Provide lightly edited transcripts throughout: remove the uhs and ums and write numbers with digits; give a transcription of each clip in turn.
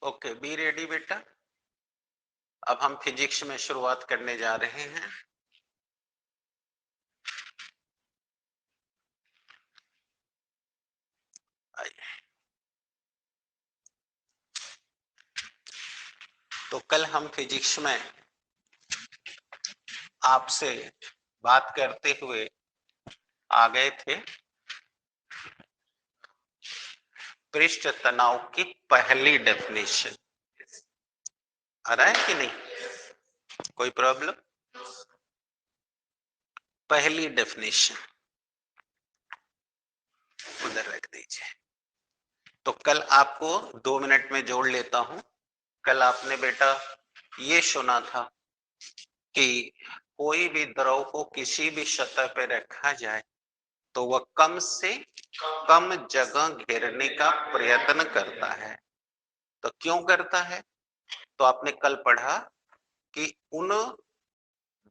Okay, be ready बेटा। अब हम फिजिक्स में शुरुआत करने जा रहे हैं। आइए। तो कल हम फिजिक्स में आपसे बात करते हुए आ गए थे पृष्ठ तनाव की पहली डेफिनेशन। आ रहा है कि नहीं? कोई प्रॉब्लम? पहली डेफिनेशन उधर रख दीजिए। तो कल आपको 2 मिनट में जोड़ लेता हूं। कल आपने बेटा ये सुना था कि कोई भी द्रव को किसी भी सतह पे रखा जाए तो वह कम से कम जगह घेरने का प्रयत्न करता है। तो क्यों करता है? तो आपने कल पढ़ा कि उन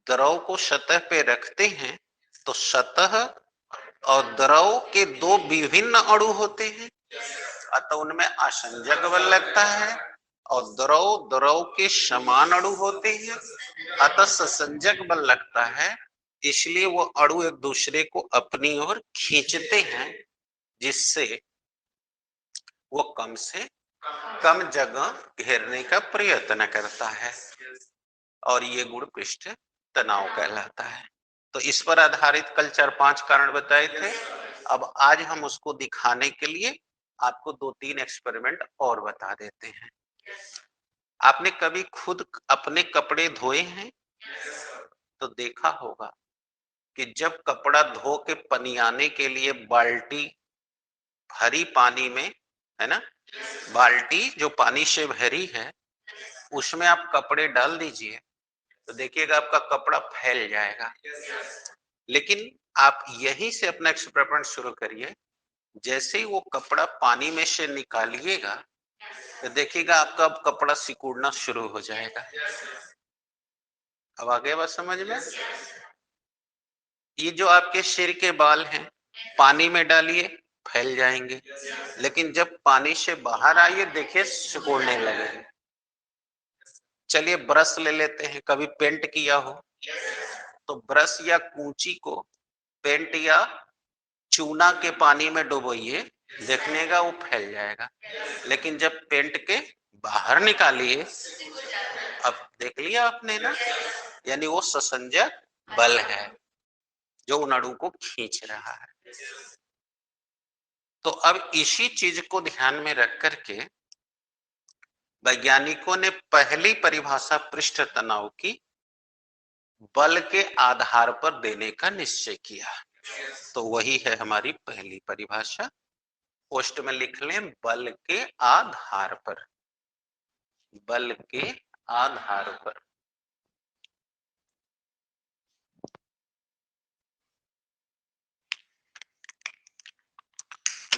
द्रव को सतह पे रखते हैं तो सतह और द्रव के दो विभिन्न अणु होते हैं, अतः उनमें आसंजक बल लगता है, और द्रव द्रव के समान अणु होते हैं, अतः ससंजक बल लगता है। इसलिए वो अणु एक दूसरे को अपनी ओर खींचते हैं, जिससे वो कम से कम जगह घेरने का प्रयत्न करता है, और ये गुण पृष्ठ तनाव कहलाता है। तो इस पर आधारित कल 4-5 कारण बताए थे। अब आज हम उसको दिखाने के लिए आपको 2-3 एक्सपेरिमेंट और बता देते हैं। आपने कभी खुद अपने कपड़े धोए हैं? तो देखा होगा कि जब कपड़ा धो के पनियाने के लिए बाल्टी भरी पानी में, है ना, बाल्टी जो पानी से भरी है उसमें आप कपड़े डाल दीजिए तो देखिएगा आपका कपड़ा फैल जाएगा। लेकिन आप यहीं से अपना एक्सपेरिमेंट शुरू करिए। जैसे ही वो कपड़ा पानी में से निकालिएगा तो देखिएगा आपका कपड़ा सिकुड़ना शुरू हो जाएगा। अब आ गया बात समझ में? ये जो आपके सिर के बाल हैं, पानी में डालिए फैल जाएंगे, लेकिन जब पानी से बाहर आइए देखिए सिकुड़ने लगेंगे। चलिए ब्रश ले लेते हैं। कभी पेंट किया हो तो ब्रश या कूंची को पेंट या चूना के पानी में डुबोइए, देखने का वो फैल जाएगा। लेकिन जब पेंट के बाहर निकालिए, अब देख लिया आपने ना, यानी वो ससंजक बल है जो उन अणु को खींच रहा है। तो अब इसी चीज को ध्यान में रख करके वैज्ञानिकों ने पहली परिभाषा पृष्ठ तनाव की बल के आधार पर देने का निश्चय किया। तो वही है हमारी पहली परिभाषा। पोस्ट में लिख लें, बल के आधार पर। बल के आधार पर।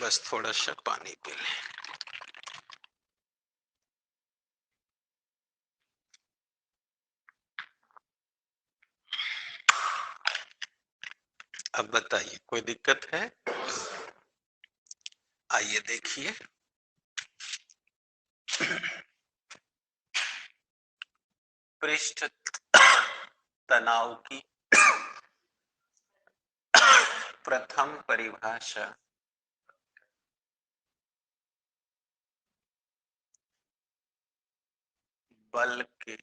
बस थोड़ा सा पानी पी लें। अब बताइए कोई दिक्कत है? आइए देखिए। पृष्ठ तनाव की प्रथम परिभाषा बल के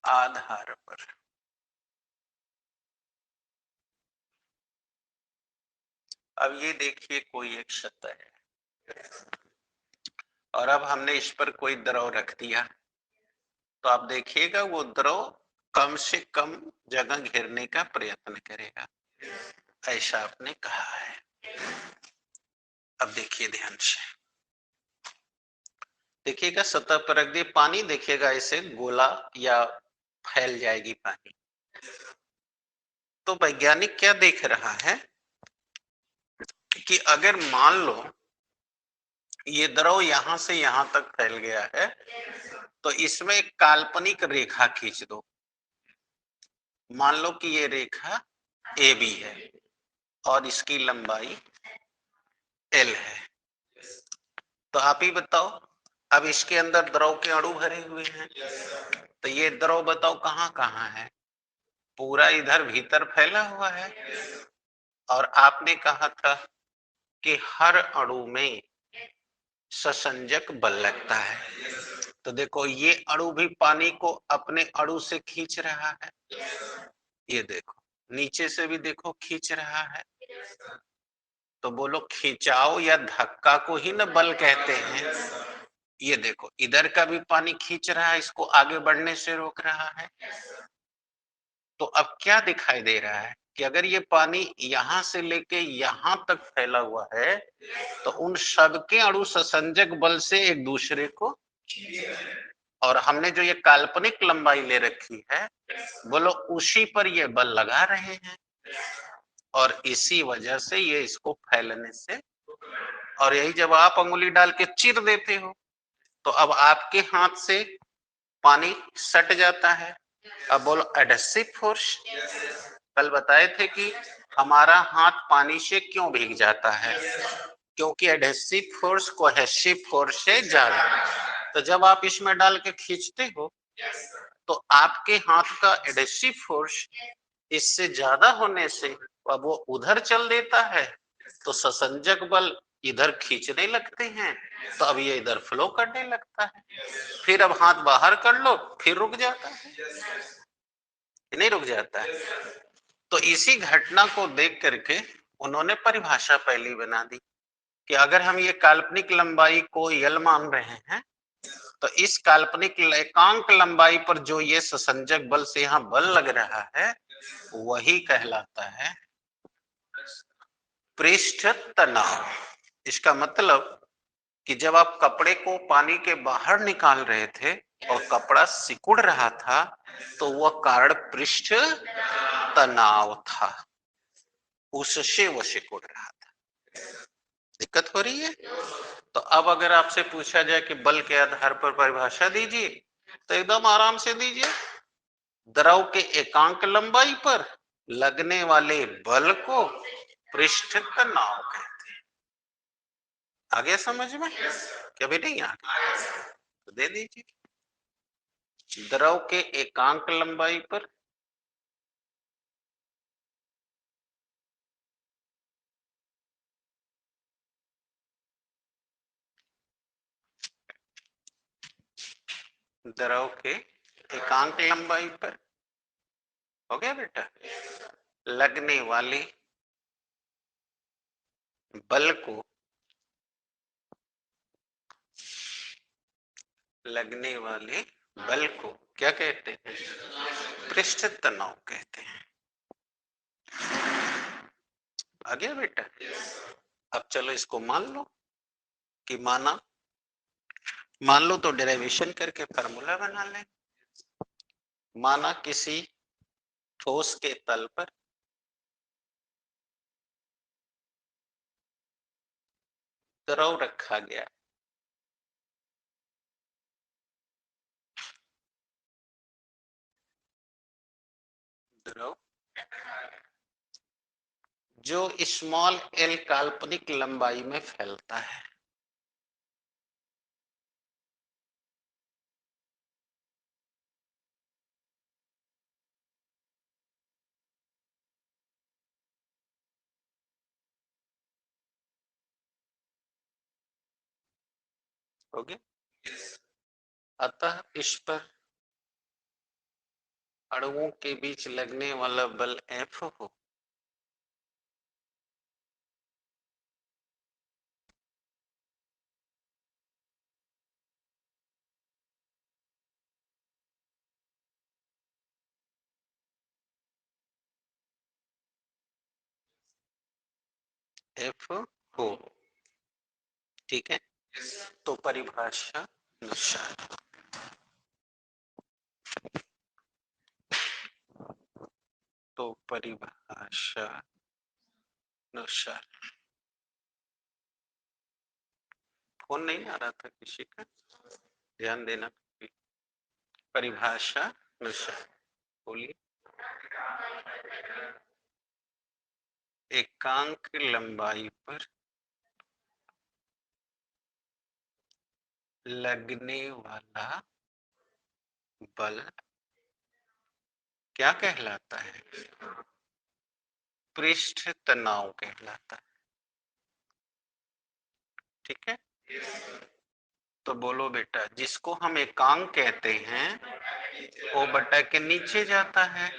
आधार पर। अब ये देखिए कोई एक सतह है और अब हमने इस पर कोई द्रव रख दिया, तो आप देखिएगा वो द्रव कम से कम जगह घेरने का प्रयत्न करेगा, ऐसा आपने कहा है। अब देखिए ध्यान से, देखिएगा सतह पर रख दिए पानी, देखिएगा ऐसे गोला या फैल जाएगी पानी। तो वैज्ञानिक क्या देख रहा है कि अगर मान लो ये द्रव यहां से यहां तक फैल गया है तो इसमें एक काल्पनिक रेखा खींच दो। मान लो कि ये रेखा ए बी है और इसकी लंबाई एल है। तो आप ही बताओ अब इसके अंदर द्रव के अणु भरे हुए हैं, तो ये द्रव बताओ कहाँ कहाँ है? पूरा इधर भीतर फैला हुआ है। और आपने कहा था कि हर अणु में ससंजक बल लगता है। तो देखो ये अणु भी पानी को अपने अणु से खींच रहा है, ये देखो नीचे से भी देखो खींच रहा है। तो बोलो खिंचाव या धक्का को ही ना बल कहते हैं। ये देखो इधर का भी पानी खींच रहा है, इसको आगे बढ़ने से रोक रहा है। तो अब क्या दिखाई दे रहा है कि अगर ये पानी यहां से लेके यहां तक फैला हुआ है, तो उन सबके अणु ससंजक बल से एक दूसरे को, और हमने जो ये काल्पनिक लंबाई ले रखी है, बोलो उसी पर ये बल लगा रहे हैं, और इसी वजह से ये इसको फैलने से। और यही जब आप अंगुली डाल के चीर देते हो, तो अब आपके हाथ से पानी सट जाता है। अब बोलो एडहेसिव फोर्स। कल बताए थे कि हमारा हाथ पानी से क्यों भीग जाता है, क्योंकि एडहेसिव फोर्स कोहेसिव फोर्स से ज्यादा। तो जब आप इसमें डाल के खींचते हो, तो आपके हाथ का एडहेसिव फोर्स इससे ज्यादा होने से अब वो उधर चल देता है, तो ससंजक बल इधर खींचने लगते हैं, तो अब ये इधर फ्लो करने लगता है। फिर अब हाथ बाहर कर लो, फिर रुक जाता है, नहीं रुक जाता है। तो इसी घटना को देख करके उन्होंने परिभाषा पहली बना दी कि अगर हम ये काल्पनिक लंबाई को यल मान रहे हैं, तो इस काल्पनिक एकांक लंबाई पर जो ये ससंजक बल से यहाँ बल लग रहा है, वही कहलाता है पृष्ठ तनाव। इसका मतलब कि जब आप कपड़े को पानी के बाहर निकाल रहे थे और कपड़ा सिकुड़ रहा था, तो वह कारण पृष्ठ तनाव था, उससे वो सिकुड़ रहा था। दिक्कत हो रही है? तो अब अगर आपसे पूछा जाए कि बल के आधार पर परिभाषा दीजिए, तो एकदम आराम से दीजिए। द्रव के एकांक लंबाई पर लगने वाले बल को पृष्ठ तनाव कहते हैं। आ गया समझ में? कभी नहीं आ गया तो दे दीजिए। द्रव के एकांक लंबाई पर द्रव के एकांक लंबाई पर, हो गया बेटा, लगने वाले बल को, लगने वाले बल को क्या कहते हैं? पृष्ठ तनाव कहते हैं। आ गया बेटा? अब चलो इसको मान लो कि मान लो तो डेरिवेशन करके फार्मूला बना लें। माना किसी ठोस के तल पर द्रव रखा गया, द्रव जो स्मॉल एल काल्पनिक लंबाई में फैलता है। हो गया? अतः इस पर अणुओं के बीच लगने वाला बल F हो, F हो, ठीक है? तो परिभाषा अनुसार परिभाषा अनुसार फोन नहीं आ रहा था किसी का, ध्यान देना। परिभाषा अनुसार बोलिए। एकांक लंबाई पर लगने वाला बल क्या कहलाता है? पृष्ठ तनाव कहलाता है। ठीक है, तो बोलो बेटा, जिसको हम एकांक कहते हैं वो बटा के नीचे जाता है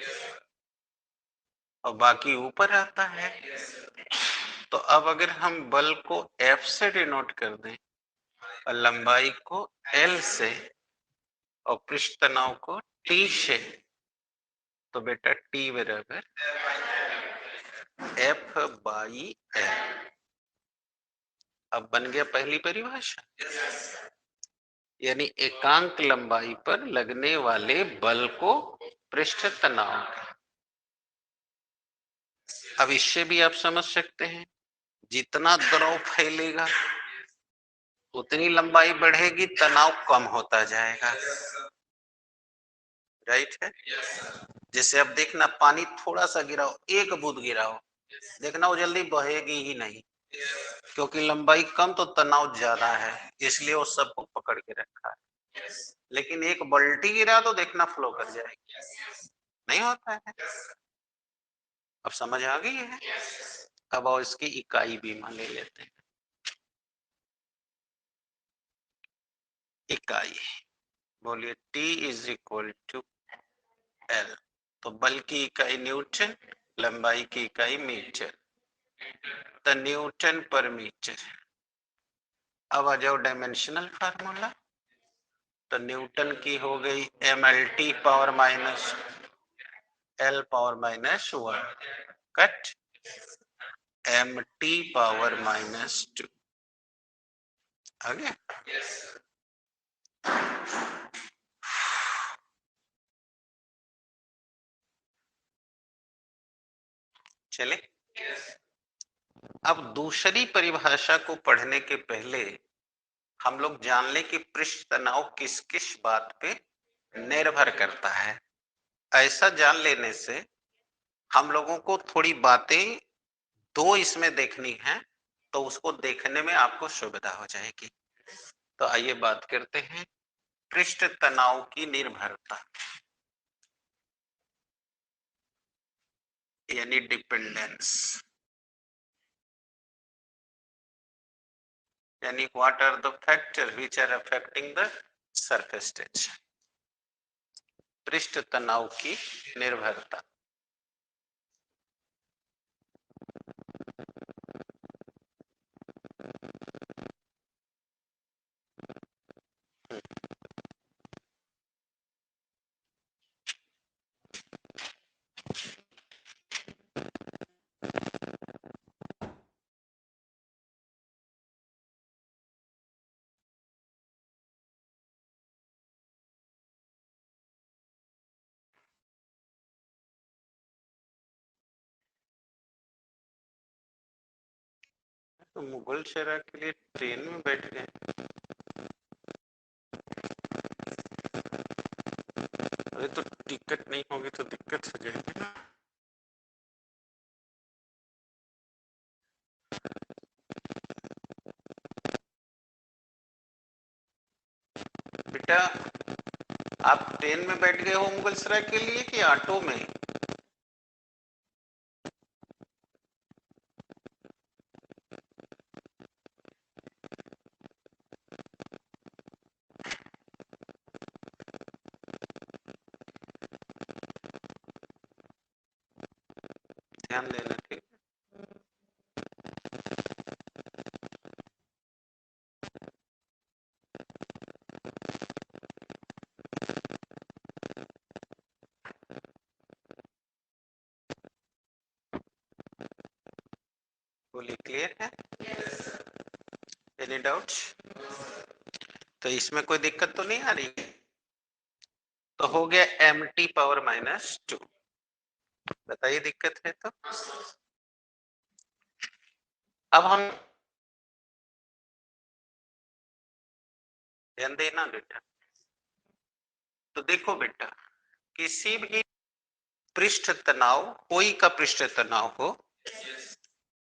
और बाकी ऊपर आता है। तो अब अगर हम बल को F से डिनोट कर दें और लंबाई को L से और पृष्ठ तनाव को T से, तो बेटा T बराबर F बाई L। अब बन गया पहली परिभाषा, यानी एकांक लंबाई पर लगने वाले बल को पृष्ठ तनाव। अब इससे भी आप समझ सकते हैं, जितना द्रव फैलेगा उतनी लंबाई बढ़ेगी, तनाव कम होता जाएगा। राइट है। जैसे अब देखना, पानी थोड़ा सा गिराओ, एक बूंद गिराओ, देखना वो जल्दी बहेगी ही नहीं, क्योंकि लंबाई कम तो तनाव ज्यादा है, इसलिए वो सबको पकड़ के रखा है। लेकिन एक बाल्टी गिरा तो देखना फ्लो कर जाएगी, नहीं होता है। अब समझ आ गई है। अब और इसकी इकाई भी मान ले लेते हैं। इकाई बोलिए, T is equal to L। तो बल की इकाई न्यूटन, लंबाई की इकाई मीटर, तो न्यूटन पर मीटर। अब आ जाओ डायमेंशनल फार्मूला, तो न्यूटन की हो गई mLT power minus L power minus 1 cut MT power minus 2। आ गया। चले, अब दूसरी परिभाषा को पढ़ने के पहले हम लोग जान लें कि पृष्ठ तनाव किस किस बात पे निर्भर करता है। ऐसा जान लेने से हम लोगों को थोड़ी बातें दो इसमें देखनी है, तो उसको देखने में आपको सुविधा हो जाएगी। तो आइए बात करते हैं पृष्ठ तनाव की निर्भरता, यानी डिपेंडेंस, यानी what are the factor which are affecting the surface tension. पृष्ठ तनाव की निर्भरता। तो मुगल शहर के लिए ट्रेन में बैठ गए, अरे तो टिकट नहीं होगी तो दिक्कत हो जाएगी ना। बेटा, आप ट्रेन में बैठ गए हो मुगल सराय के लिए कि ऑटो में? ध्यान देना, ठीक। बोलिए, क्लियर है? Any doubts? तो इसमें कोई दिक्कत तो नहीं आ रही? तो हो गया MT पावर माइनस 2। बताइए दिक्कत है तो। अब हम ध्यान देना बेटा, तो देखो बेटा, किसी भी पृष्ठ तनाव, कोई का पृष्ठ तनाव हो,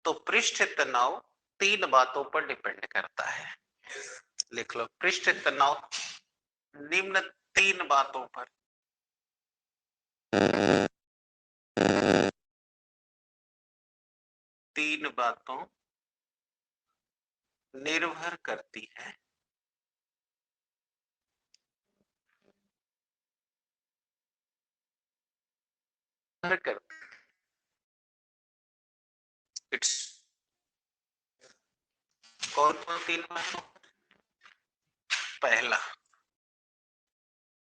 तो पृष्ठ तनाव तीन बातों पर डिपेंड करता है। लिख लो, पृष्ठ तनाव निम्न 3 बातों पर निर्भर करती है। इट्स कौन कौन 3 बातों? पहला,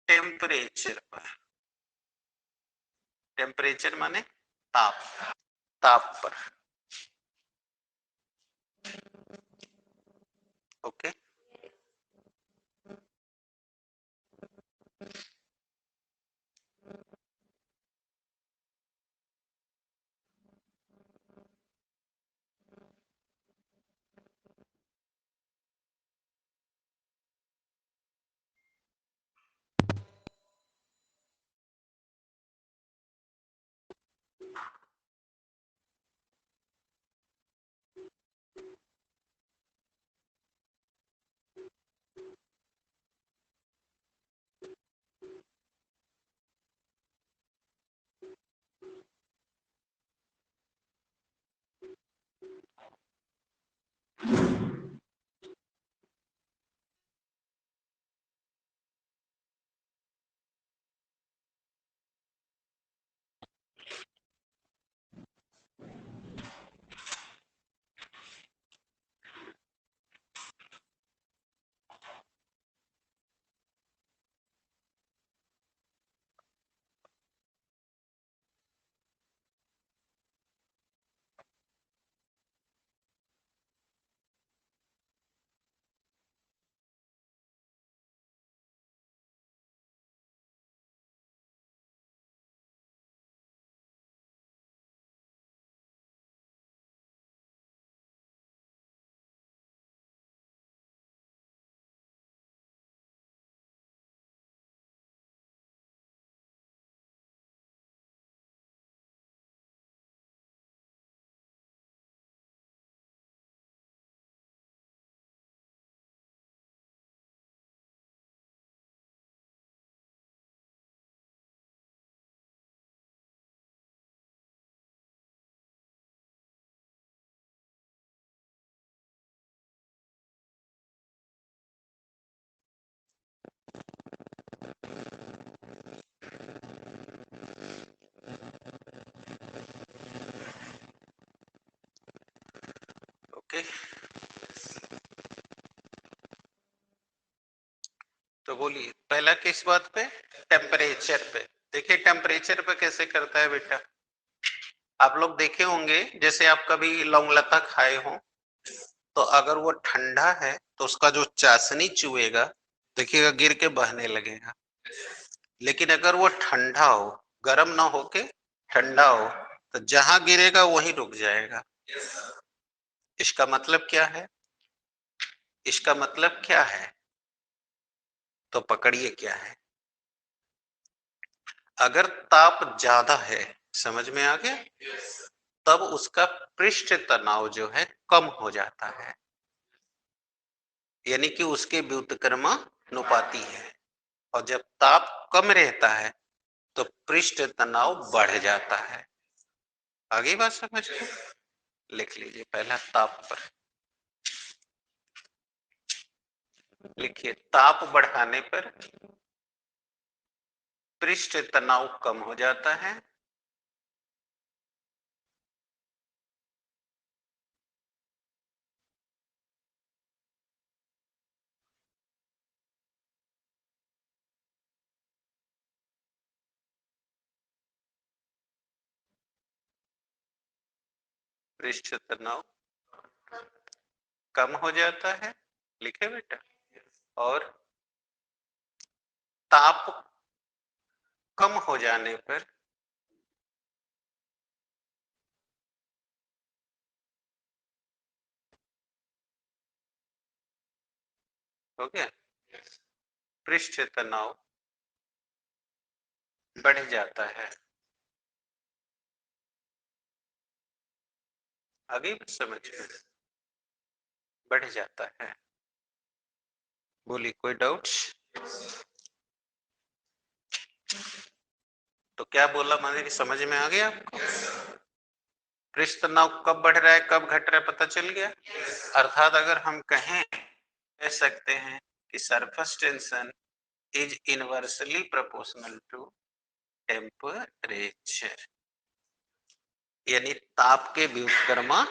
टेम्परेचर पर, टेम्परेचर माने ताप, ताप पर। Okay, okay. तो बोलिए, पहला किस बात पे? टेम्परेचर पे। देखिए टेम्परेचर पे कैसे करता है बेटा। आप लोग देखे होंगे, जैसे आप कभी लौंग लता खाए हो, तो अगर वो ठंडा है तो उसका जो चाशनी चुएगा, देखिएगा गिर के बहने लगेगा। लेकिन अगर वो ठंडा हो, गर्म ना होके ठंडा हो, तो जहां गिरेगा वहीं रुक जाएगा। इसका मतलब क्या है? इसका मतलब क्या है? तो पकड़िए क्या है। अगर ताप ज्यादा है, समझ में आ गया, तब उसका पृष्ठ तनाव जो है कम हो जाता है, यानी कि उसके व्युत्क्रमानुपाती है। और जब ताप कम रहता है तो पृष्ठ तनाव बढ़ जाता है। आगे बात समझ के लिख लीजिए, पहला ताप पर लिखिए, ताप बढ़ाने पर पृष्ठ तनाव कम हो जाता है। पृष्ठ तनाव कम हो जाता है, लिखे बेटा। और ताप कम हो जाने पर हो गया, पृष्ठ तनाव बढ़ जाता है। आगे समझ में बढ़ जाता है। बोलिए, कोई डाउट्स? तो क्या बोला मैंने कि समझ में आ गया आपको? पृष्ठ तनाव कब बढ़ रहा है कब घट रहा है पता चल गया। अर्थात अगर हम कहें, कह सकते हैं कि surface tension is inversely proportional to temperature, यानी ताप के व्युत्क्रमा,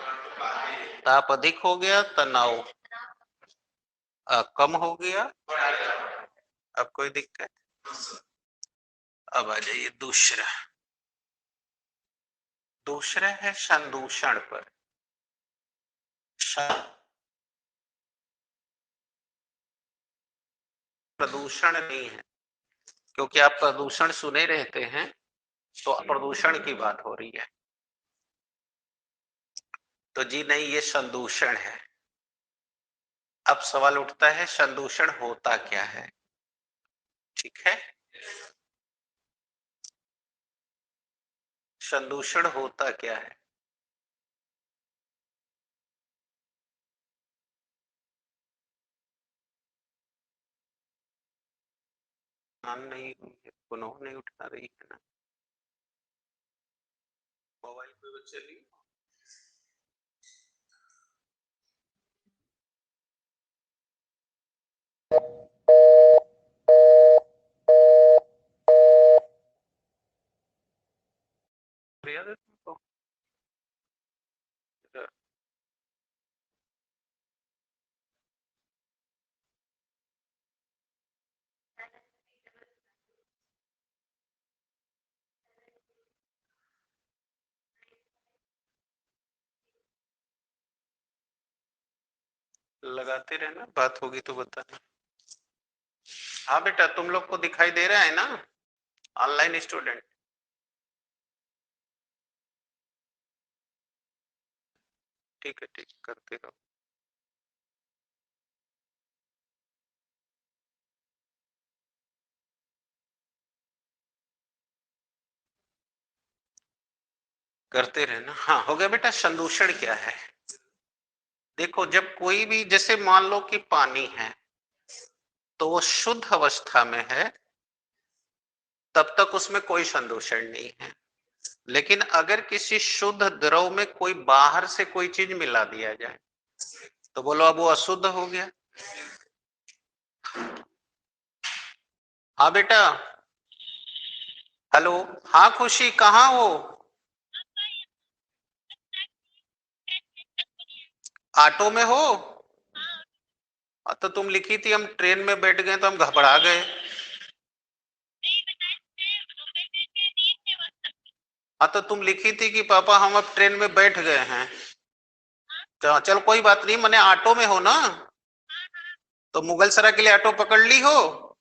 ताप अधिक हो गया तनाव कम हो गया। अब कोई दिक्कत? अब आ जाइए दूसरा। दूसरा है संदूषण पर। प्रदूषण नहीं है, क्योंकि आप प्रदूषण सुने रहते हैं, तो प्रदूषण की बात हो रही है। तो जी नहीं, ये संदूषण है। अब सवाल उठता है संदूषण होता क्या है? ठीक है, संदूषण होता क्या है? नहीं हुई है, पुनः नहीं उठा रही है ना मोबाइल पे बच्चे ली। याद है तुमको? लगाते रहना, बात होगी तो बताना। हाँ बेटा, तुम लोग को दिखाई दे रहा है ना ऑनलाइन स्टूडेंट? ठीक है, ठीक, करते रहो। करते रहना। हाँ, हो गया बेटा। संदूषण क्या है? देखो, जब कोई भी, जैसे मान लो कि पानी है, तो वो शुद्ध अवस्था में है, तब तक उसमें कोई संदूषण नहीं है। लेकिन अगर किसी शुद्ध द्रव में कोई बाहर से कोई चीज मिला दिया जाए, तो बोलो अब वो अशुद्ध हो गया। हाँ बेटा। हेलो। हाँ खुशी, कहाँ हो? ऑटो में हो? तो तुम लिखी थी हम ट्रेन में बैठ गए, तो हम घबरा गए। हाँ, तो तुम लिखी थी कि पापा हम अब ट्रेन में बैठ गए हैं। तो चल कोई बात नहीं, मैंने ऑटो में हो ना? तो मुगल सराय के लिए ऑटो पकड़ ली हो?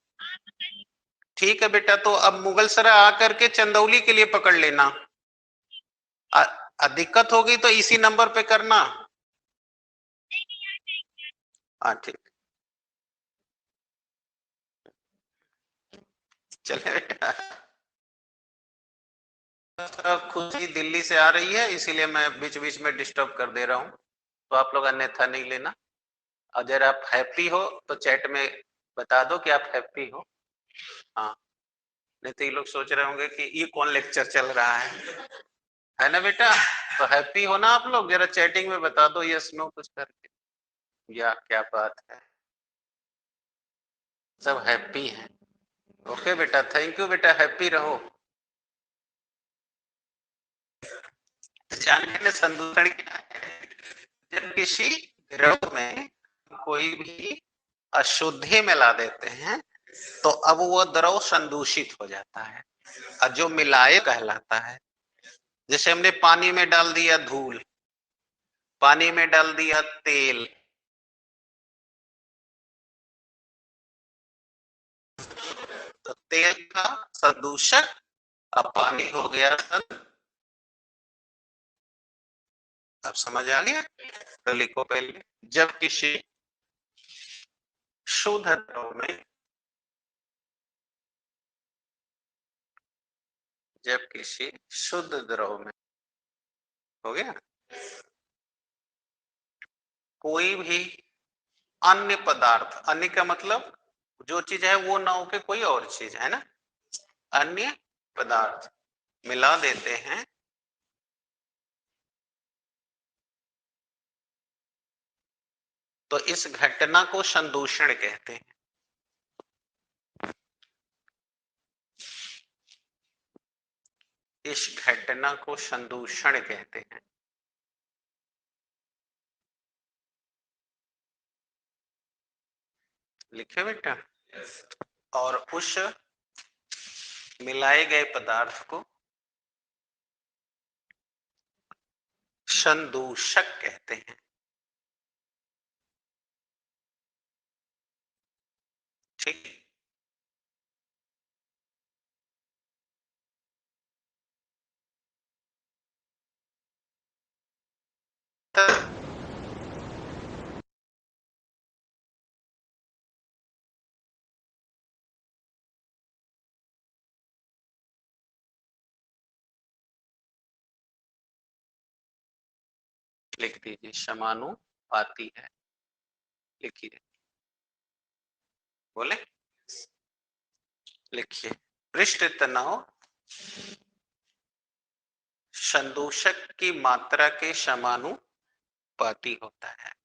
ठीक है बेटा, तो अब मुगल सराय आकर के चंदौली के लिए पकड़ लेना। दिक्कत होगी तो इसी नंबर पे करना। हाँ ठीक। चले बेटा। खुशी दिल्ली से आ रही है, इसीलिए मैं बीच बीच में डिस्टर्ब कर दे रहा हूँ, तो आप लोग अन्यथा नहीं लेना। अगर आप हैप्पी हो तो चैट में बता दो कि आप हैप्पी हो। हाँ, नहीं तो ये लोग सोच रहे होंगे कि ये कौन लेक्चर चल रहा है ना बेटा? तो हैप्पी हो ना आप लोग? जरा चैटिंग में बता दो यस नो कुछ करके। या क्या बात है, सब हैप्पी हैं। ओके बेटा, थैंक यू बेटा, हैप्पी रहो। जानने में संदूषण क्या है? जब किसी द्रव में कोई भी अशुद्धि मिला देते हैं, तो अब वो द्रव संदूषित हो जाता है और जो मिलाए कहलाता है। जैसे हमने पानी में डाल दिया धूल, पानी में डाल दिया तेल, तो तेल का संदूषक अब पानी हो गया। अब समझ आ गया? तो लिखो पहले, जब किसी शुद्ध द्रव में, जब किसी शुद्ध द्रव में, हो गया, कोई भी अन्य पदार्थ, अन्य का मतलब जो चीज है वो ना हो के कोई और चीज है ना, अन्य पदार्थ मिला देते हैं तो इस घटना को संदूषण कहते हैं। इस घटना को संदूषण कहते हैं। लिखे बेटा। और उस मिलाए गए पदार्थ को संदूषक कहते हैं। ठीक। लिख दीजिए समानुपाती है। लिखिए, बोले, लिखिए। पृष्ठ तनाव संदूषक की मात्रा के समानुपाती होता है।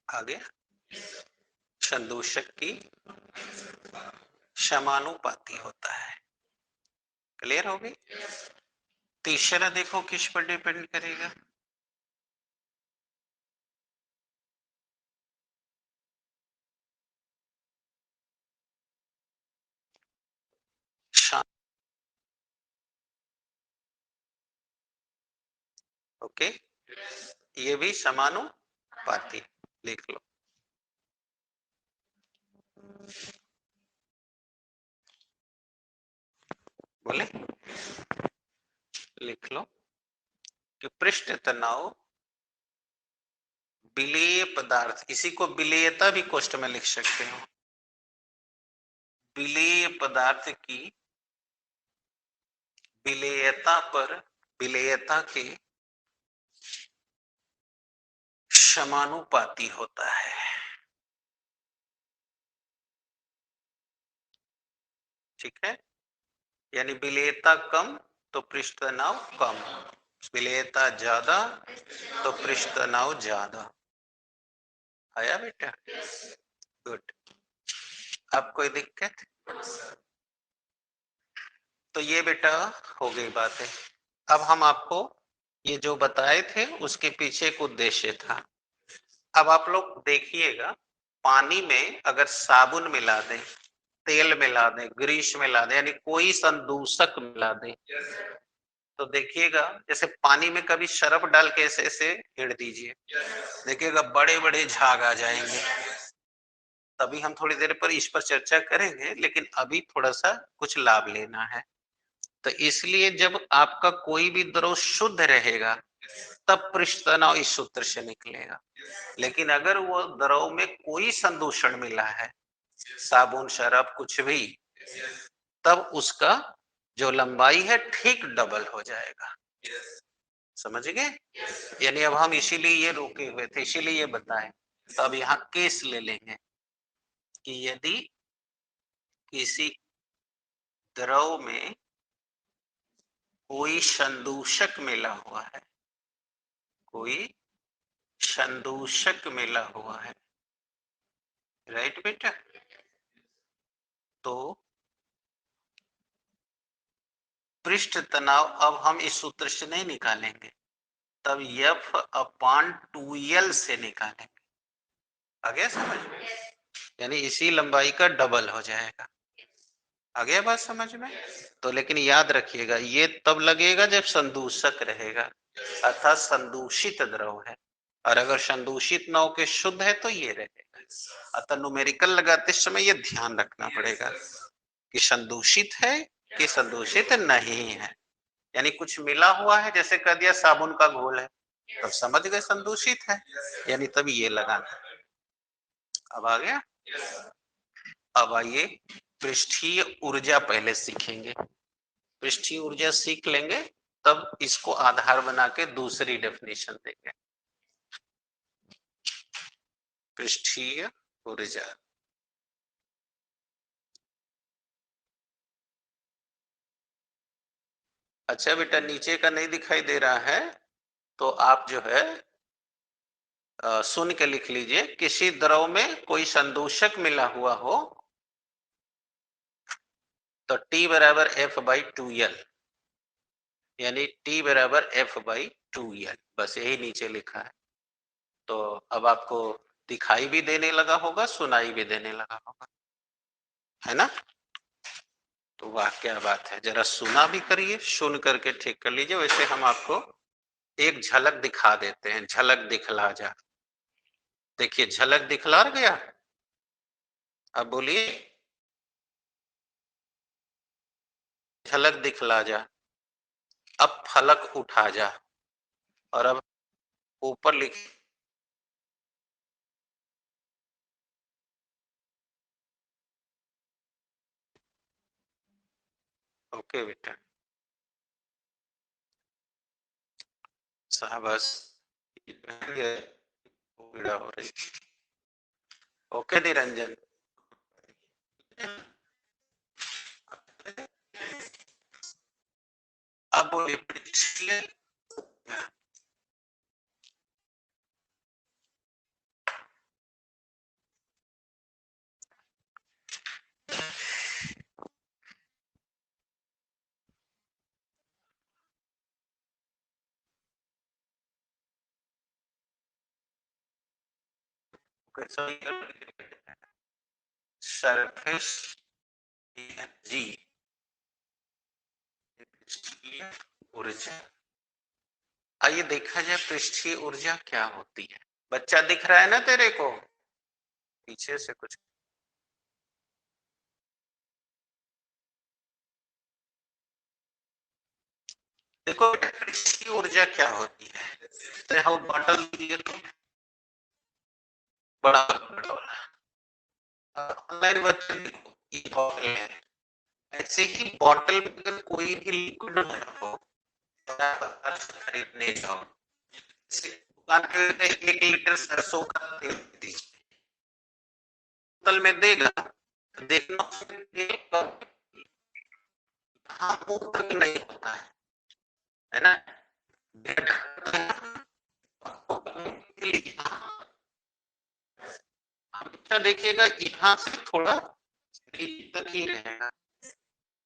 आगे, संदूषक की समानुपाती होता है। क्लियर हो गई। तीसरा देखो किस पर डिपेंड करेगा। ओके, ये भी समानुपाती। लिख लो। बोले, लिख लो कि पृष्ठ तनाव विलेय पदार्थ, इसी को विलेयता भी कोष्ठ में लिख सकते हो। विलेय पदार्थ की विलेयता पर, विलेयता के समानुपाती होता है। ठीक है, यानी विलेयता कम तो पृष्ठ तनाव कम, विलेयता ज्यादा तो पृष्ठ तनाव ज्यादा। आया बेटा? गुड। अब कोई दिक्कत? तो ये बेटा हो गई बात है। अब हम आपको ये जो बताए थे उसके पीछे एक उद्देश्य था। अब आप लोग देखिएगा, पानी में अगर साबुन मिला दें, तेल मिला दें, ग्रीस मिला दें, यानी कोई संदूषक मिला दें, तो देखिएगा जैसे पानी में कभी सरफ डाल के ऐसे ऐसे हिड़ दीजिए, देखिएगा बड़े बड़े झाग आ जाएंगे। तभी हम थोड़ी देर पर इस पर चर्चा करेंगे, लेकिन अभी थोड़ा सा कुछ लाभ लेना है। तो इसलिए जब आपका कोई भी द्रव शुद्ध रहेगा तब पृष्ठ तनाव इस सूत्र से निकलेगा। लेकिन अगर वो द्रव में कोई संदूषण मिला है, साबुन शराब कुछ भी, तब उसका जो लंबाई है ठीक डबल हो जाएगा। समझ गए? यानी अब हम इसीलिए ये रुके हुए थे, इसीलिए ये बताएं। तो अब यहाँ केस ले लेंगे कि यदि किसी द्रव में कोई संदूषक मिला हुआ है, कोई संदूषक मिला हुआ है, राइट बेटा, तो पृष्ठ तनाव अब हम इस सूत्र से नहीं निकालेंगे, तब F/2L से निकालेंगे। आ गया समझ में? यानी इसी लंबाई का डबल हो जाएगा। आ गया बात समझ में? तो लेकिन याद रखिएगा ये तब लगेगा जब संदूषक रहेगा, अर्थात संदूषित द्रव है। और अगर संदूषित न हो के शुद्ध है तो ये रहेगा। अतः न्यूमेरिकल लगाते समय ये ध्यान रखना पड़ेगा कि संदूषित है कि संदूषित नहीं है। यानी कुछ मिला हुआ है, जैसे कह दिया साबुन का घोल है, तब समझ गए संदूषित है, यानी तब ये लगाना। अब आ गया। अब आइए पृष्ठीय ऊर्जा पहले सीखेंगे। पृष्ठीय ऊर्जा सीख लेंगे तब इसको आधार बना के दूसरी डेफिनेशन देंगे। पृष्ठीय ऊर्जा, अच्छा बेटा नीचे का नहीं दिखाई दे रहा है तो आप जो है सुन के लिख लीजिए। किसी द्रव में कोई संदूषक मिला हुआ हो तो T बराबर F/2L, यानी T बराबर F/2L, बस यही नीचे लिखा है। तो अब आपको दिखाई भी देने लगा होगा, सुनाई भी देने लगा होगा, है ना? तो वाह क्या बात है, जरा सुना भी करिए, सुन करके ठीक कर लीजिए। वैसे हम आपको एक झलक दिखा देते हैं, झलक दिखला जा। देखिए झलक दिखला गया, अब बोलिए झलक दिखला जा। अब फलक उठा जा, और अब ऊपर लिख, ओके बेटा शाबाश, ओके निरंजन। अब पिछले सरफेस जी ऊर्जा। आइए देखा जाए पृष्ठीय ऊर्जा क्या होती है। बच्चा दिख रहा है ना तेरे को? पीछे से कुछ देखो, पृष्ठीय ऊर्जा क्या होती है। तो बॉटल दिए तो बड़ा बड़ा ऑनलाइन बच्चे देखो, ये बॉटल है, ऐसे ही बॉटल में अगर कोई भी लिक्विड हो खरीदने जाओ, दुकान पे 1 लीटर सरसों का तेल बोतल में देगा, देखना हाँ मुंह तक नहीं होता है ना? अच्छा देखिएगा यहाँ से थोड़ा तक ही रहेगा,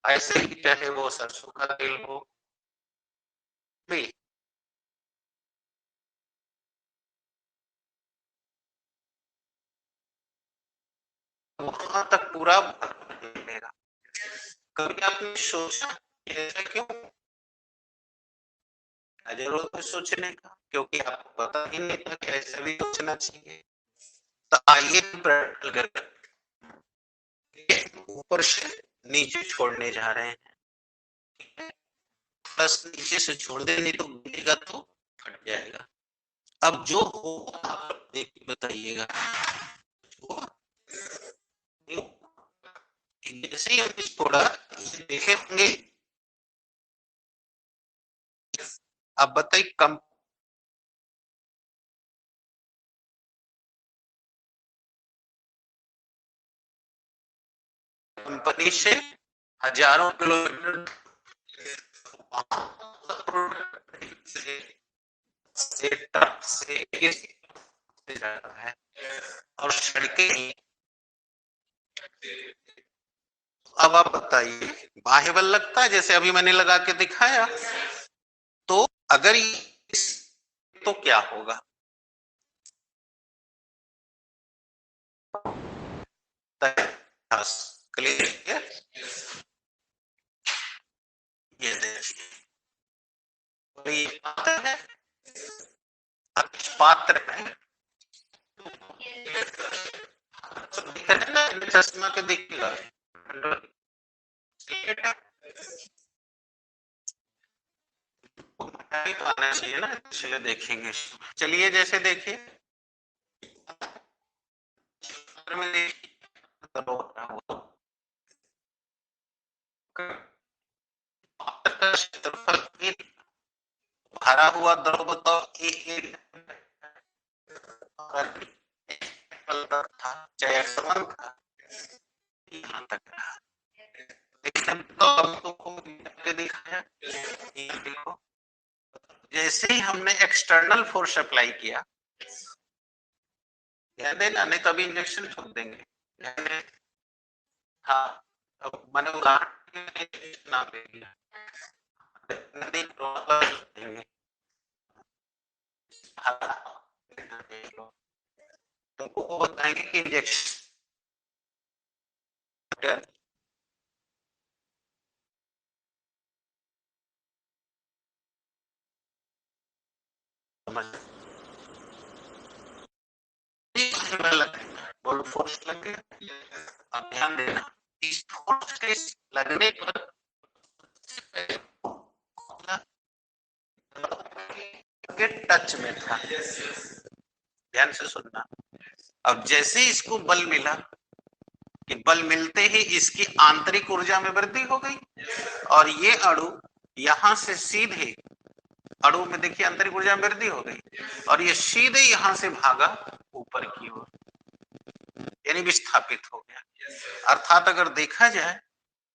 ऐसे ही चाहे वो सरसों का तेल हो भी, वहां तक पूरा मिलेगा। कभी आपने सोचा ऐसा क्यों? जरूरत है सोचने का, क्योंकि आपको पता ही नहीं था कि ऐसा भी सोचना चाहिए। तो आइए प्रैक्टिकल करके ऊपर से नीचे छोड़ने जा रहे हैं, बस नीचे से छोड़ दे, नहीं तो गिरेगा तो फट जाएगा। अब जो हो आप देख के बताइएगा। जैसे ही हम थोड़ा देखे होंगे, अब बताइए कंपनी से हजारों किलोमीटर से ट्रक से जाता है, और सड़कें। अब आप बताइए बाह्य बल लगता है जैसे अभी मैंने लगा के दिखाया, तो अगर तो क्या होगा? क्लियर? ये देखिए पात्र है, पात्र है ना, चश्मा के दिखेगा तो आना चाहिए ना, इसलिए देखेंगे। चलिए जैसे देखिए में क्षेत्रफल भरा हुआ द्रव बताओ था चाहे समान था यहाँ तक रहा। तो दिखाया देखो, जैसे ही हमने एक्सटर्नल फोर्स अप्लाई किया, ध्यान देना नहीं तो अभी इंजेक्शन ठोक देंगे। हाँ, अब मैंने उदाहरण नाम दे दिया, नदी तुमको वो बताएंगे कि इंजेक्शन फोर्स लगे। अब ध्यान देना, इस फोर्स के लगने पर के टच में था। ध्यान से सुनना। अब जैसे इसको बल मिला कि बल मिलते ही इसकी आंतरिक ऊर्जा में वृद्धि हो गई और ये अणु यहां से सीधे अणु में देखिए आंतरिक ऊर्जा में वृद्धि हो गई और ये सीधे यहां से भागा ऊपर की ओर, यानी विस्थापित हो गया। अर्थात अगर देखा जाए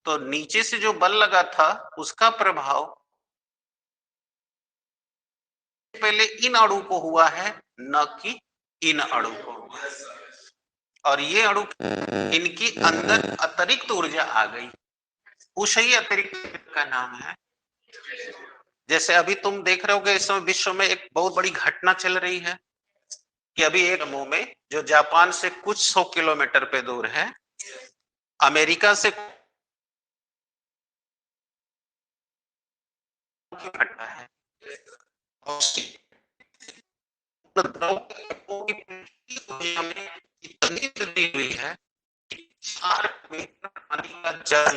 तो नीचे से जो बल लगा था उसका प्रभाव पहले इन अणु को हुआ है, न कि इन अणु को हुआ है। और ये अणु इनकी अंदर अतिरिक्त ऊर्जा आ गई, उस ही अतिरिक्त का नाम है। जैसे अभी तुम देख रहे होगे इस समय विश्व में एक बहुत बड़ी घटना चल रही है कि अभी एक मुंह में जो जापान से कुछ 100 किलोमीटर पे दूर है, अमेरिका से घटना है, इतनी वृद्धि हुई है कि 4 मीटर पानी का जल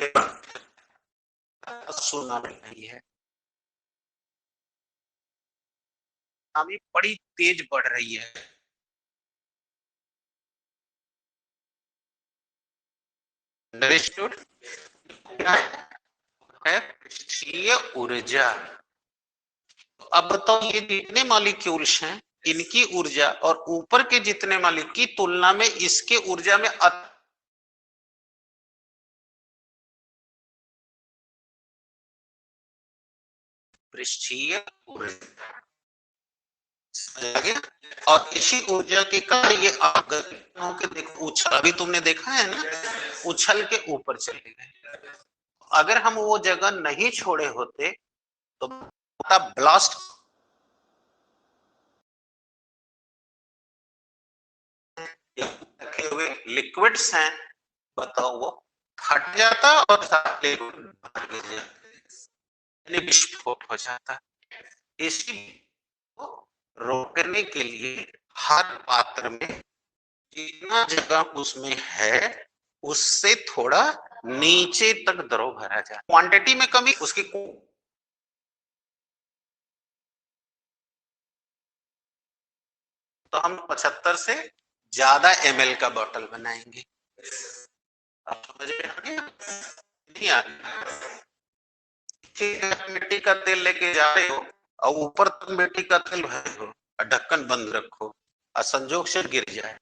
सुनामी आई है। सुनामी बड़ी तेज बढ़ रही है। अंडरस्टूड? क्या है पृष्ठीय ऊर्जा। अब बताओ ये जितने मॉलिक्यूल्स हैं इनकी ऊर्जा और ऊपर के जितने मॉलिक्यूल की तुलना में इसके ऊर्जा में पृष्ठीय ऊर्जा, और इसी ऊर्जा के कारण ये आप के देखो उछल, अभी तुमने देखा है ना, उछल के ऊपर चले गए। अगर हम वो जगह नहीं छोड़े होते तो ब्लास्ट रखे हुए लिक्विड्स हैं, बताओ वो फट जाता और विस्फोट हो जाता। इसी को रोकने के लिए हर पात्र में जितना जगह उसमें है उससे थोड़ा नीचे तक द्रव भरा जाए। क्वांटिटी में कमी उसकी तो हम 75 से ज्यादा ml का बोतल बनाएंगे। आप समझ में आ गया? नहीं आ गया? मिट्टी का तेल लेके जा रहे हो और ऊपर तक मिट्टी का तेल भरे हो और ढक्कन बंद रखो और संजोग से गिर जाए,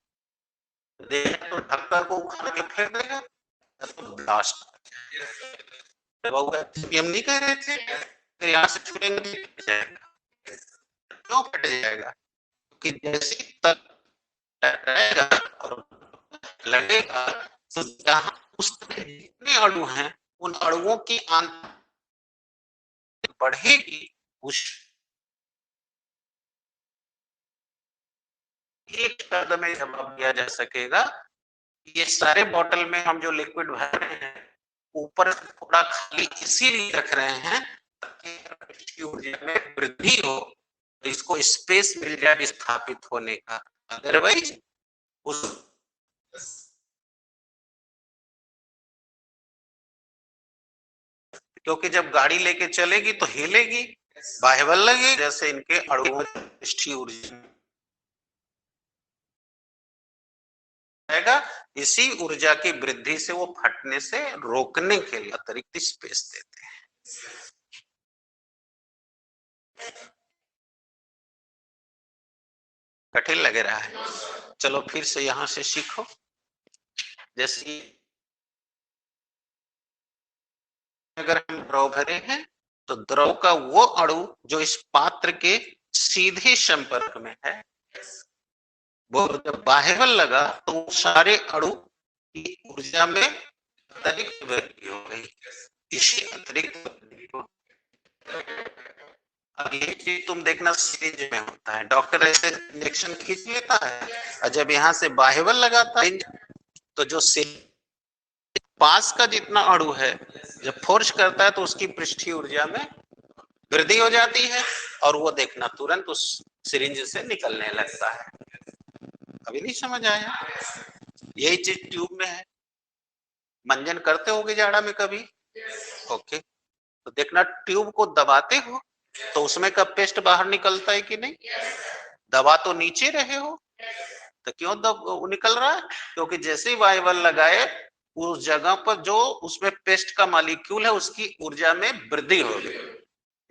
तो ढक्कन को उखाड़ के फेंक देगा तो ब्लास्ट। हम नहीं कह रहे थे तो यहाँ से छुएंगे क्यों फट जाएगा? कि जैसे तक टकराएगा और लगेगा तो जहां उस जितने अणु हैं उन अणुओं की आंतरिक बढ़ेगी, उस एक शब्द में जवाब दिया जा सकेगा। ये सारे बोतल में हम जो लिक्विड भर रहे हैं ऊपर थोड़ा खाली इसीलिए रख रहे हैं ताकि ऊर्जा में वृद्धि हो, इसको स्पेस मिल जाए विस्थापित होने का। अदरवाइज उस क्योंकि जब गाड़ी लेके चलेगी तो हिलेगी, बाह्यबल लगेगी, जैसे इनके अणुओं ऊर्जा जाएगा। इसी ऊर्जा की वृद्धि से वो फटने से रोकने के लिए अतिरिक्त स्पेस देते हैं। कठिन लग रहा है? चलो फिर से यहां से सीखो। जैसे अगर हम द्रव भरे हैं तो द्रव का वो अणु जो इस पात्र के सीधे संपर्क में है, वो जब बाहर लगा तो सारे अणु की ऊर्जा में अतिरिक्त वृद्धि हो गई। इसी अतिरिक्त वृद्धि को अब ये चीज तुम देखना सीरीज में होता है, डॉक्टर ऐसे इंजेक्शन खींच लेता है और जब यहाँ से बाह्यबल लगाता है तो जो पास का जितना अणु है जब फोर्स करता है तो उसकी पृष्ठीय ऊर्जा में वृद्धि हो जाती है और वो देखना तुरंत उस सिरिंज से निकलने लगता है। अभी नहीं समझ आया? यही चीज ट्यूब में है। मंजन करते होगे जाड़ा में कभी? ओके, तो देखना ट्यूब को दबाते हो तो उसमें का पेस्ट बाहर निकलता है कि नहीं? दबा तो नीचे रहे हो तो क्यों निकल रहा है? क्योंकि जैसे ही वायबल लगाए उस जगह पर जो उसमें पेस्ट का मॉलिक्यूल है उसकी ऊर्जा में वृद्धि हो गई,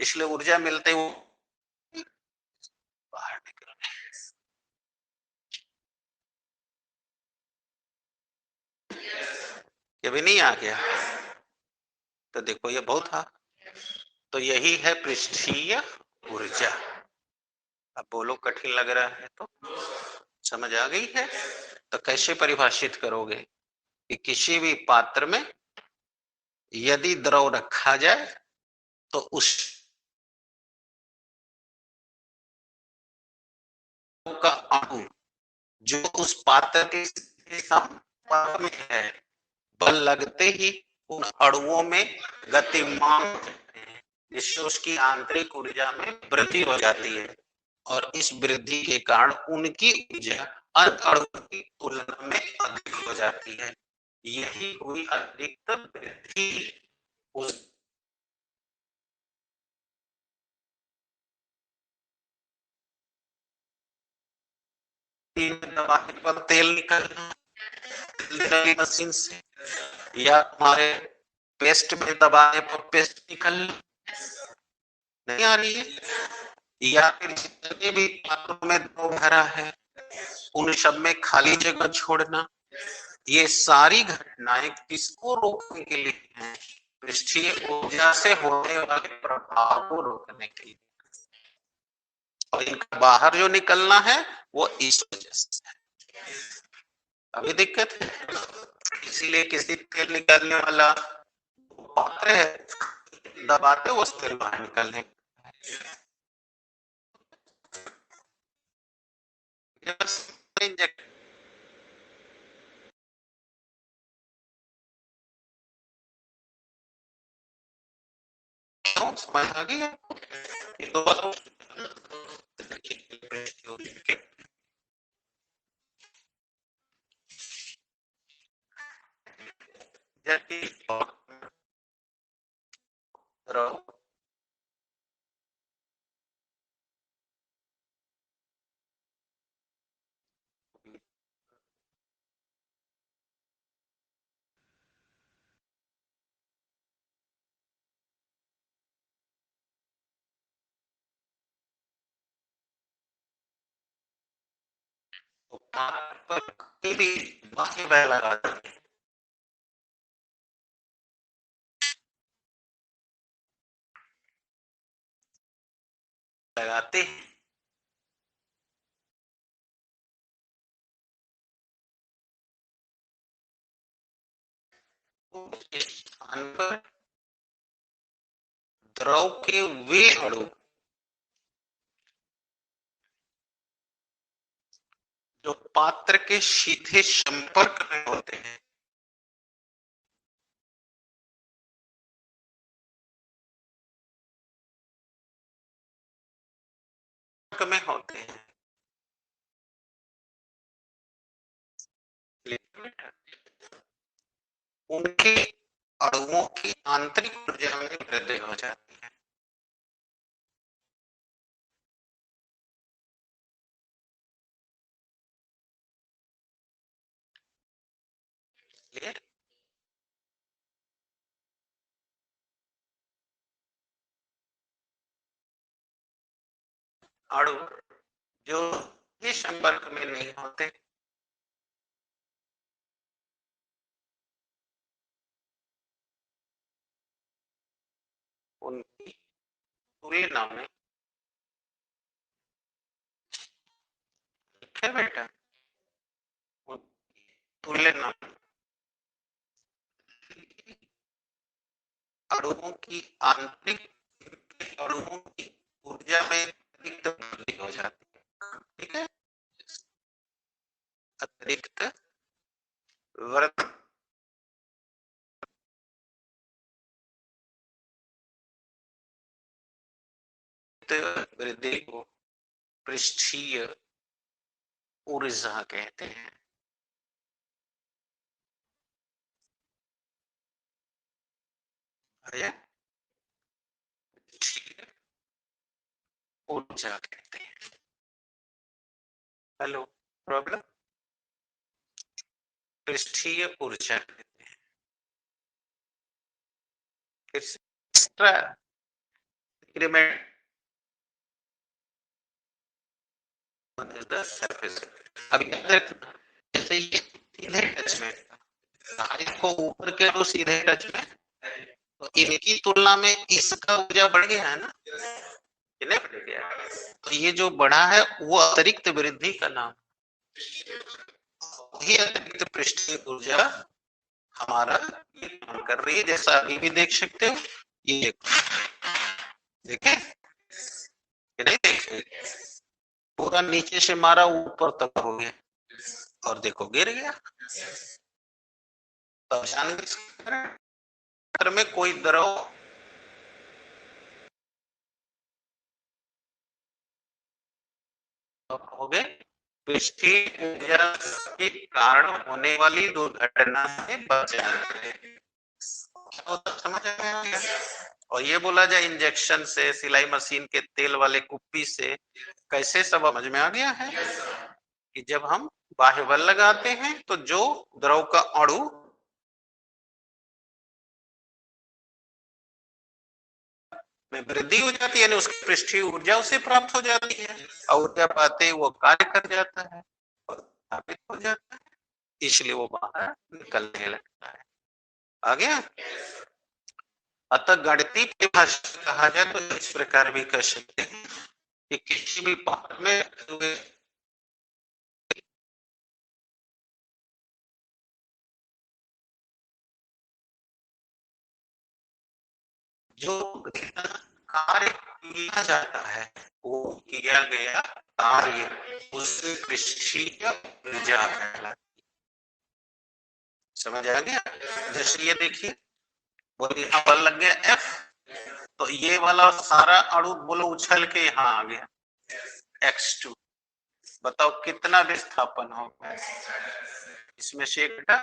इसलिए ऊर्जा मिलते हुए बाहर निकल रहे। ये भी नहीं आ गया तो देखो ये बहुत था। तो यही है पृष्ठीय ऊर्जा। अब बोलो कठिन लग रहा है तो समझ आ गई है? तो कैसे परिभाषित करोगे कि किसी भी पात्र में यदि द्रव रखा जाए तो उस का अणु जो उस पात्र के संपर्क में है बल लगते ही उन अणुओं में गतिमान होते हैं, जिससे उसकी आंतरिक ऊर्जा में वृद्धि हो जाती है और इस वृद्धि के कारण उनकी ऊर्जा अन्य अणुओं की तुलना में अधिक हो जाती है। यही हुई अतिरिक्त वृद्धि। उस दबाने पर तेल निकलना मशीन से या हमारे पेस्ट में दबाने पर पेस्ट निकल नहीं आ रही है, या फिर जितने भी पात्रों में द्रव भरा है उन सब में खाली जगह छोड़ना, ये सारी घटनाएं किसको रोकने के लिए हैं? पृष्ठीय ऊर्जा से होने वाले प्रभाव को रोकने के लिए। और इनका बाहर जो निकलना है वो इस वजह से है। अभी दिक्कत है, इसीलिए किसी तेल निकालने वाला पात्र है दबाते वो तेल बाहर निकलने समझ आ गई है? ये तो बताओ लगाते हैं इस स्थान पर द्रव के वे अणु जो पात्र के सीधे संपर्क में होते हैं में होते हैं उनके अणुओं की आंतरिक ऊर्जा में वृद्धि हो जाती है। क्लियर? अणु जो ये संपर्क में नहीं होते, उनकी तुलना में, ठीक है बेटा, तुलना में अणुओं की आंतरिक अणुओं की ऊर्जा में अतिरिक्त वृद्धि हो जाती है, ठीक है, अतिरिक्त वृद्धि वृद्धि को पृष्ठीय ऊर्जा कहते हैं। ऊर्जा कहते हैं। Hello, problem? पृष्ठीय ऊर्जा कहते हैं। फिर से एक्स्ट्रा इंक्रीमेंट सरफेस। अब याद रखना, जैसे ये सीधे टच में इसको ऊपर के तो सीधे टच में, तो इनकी तुलना में इसका ऊर्जा बढ़ गया है ना, नहीं बढ़ गया? तो ये जो बढ़ा है वो अतिरिक्त वृद्धि का नाम, वही अतिरिक्त पृष्ठीय ऊर्जा हमारा ये काम कर रही है, जैसा अभी भी देख सकते हो। ये देखो, देखे कि नहीं देखे? पूरा नीचे से मारा ऊपर तक हो गया, और देखो गिर गया। तो में कोई द्रव हो गए पृष्ठीय ऊर्जा के कारण होने वाली दुर्घटना से बच जाते हैं। समझ में आ गया? और ये बोला जाए इंजेक्शन से, सिलाई मशीन के तेल वाले कुप्पी से, कैसे सब समझ में आ गया है कि जब हम बाह्य बल लगाते हैं तो जो द्रव का अणु में वृद्धि हो जाती है, यानी उसकी पृष्ठीय ऊर्जा उसे प्राप्त हो जाती है, और ऊर्जा पाते ही वो कार्य कर जाता है और स्थापित हो जाता है, इसलिए वो बाहर निकलने लगता है। आ गया? अतः गणितीय परिभाषा कहा जाए तो इस प्रकार भी कर सकते हैं कि किसी भी पात्र में जो कार्य किया जाता है, वो किया गया कार्य उससे पृष्ठीय ऊर्जा कहलाती है। समझ आ गया? जैसे ये देखिए, बोले यहाँ बल लग गया F, तो ये वाला सारा अणु बोलो उछल के यहाँ आ गया X2। बताओ कितना विस्थापन होगा इसमें से एक घटा,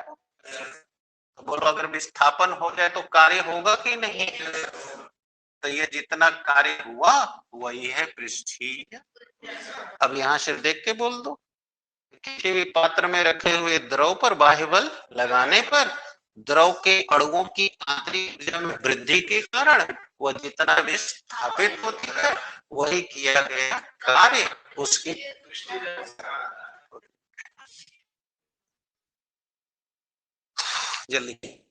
तो बोलो अगर विस्थापन हो जाए तो कार्य होगा कि नहीं? तो ये जितना कार्य हुआ वही है पृष्ठीय। अब यहाँ से देख के बोल दो, किसी भी पात्र में रखे हुए द्रव पर बाह्य बल लगाने पर द्रव के अणुओं की आंतरिक ऊर्जा में वृद्धि के कारण वह जितना विस्थापित होती है वही किया गया कार्य उसकी जल्दी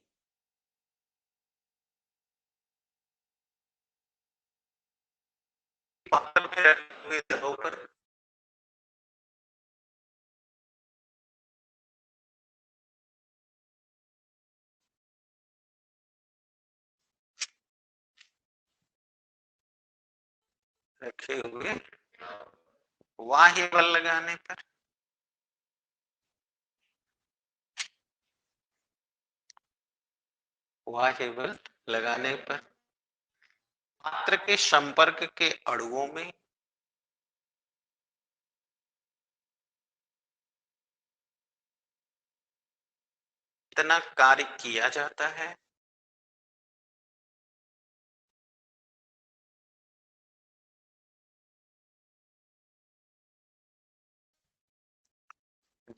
पात्र में रखे हुए द्रव पर रखे हुए बाह्य बल लगाने पर बाह्य बल लगाने पर पात्र के संपर्क के अणुओं में इतना कार्य किया जाता है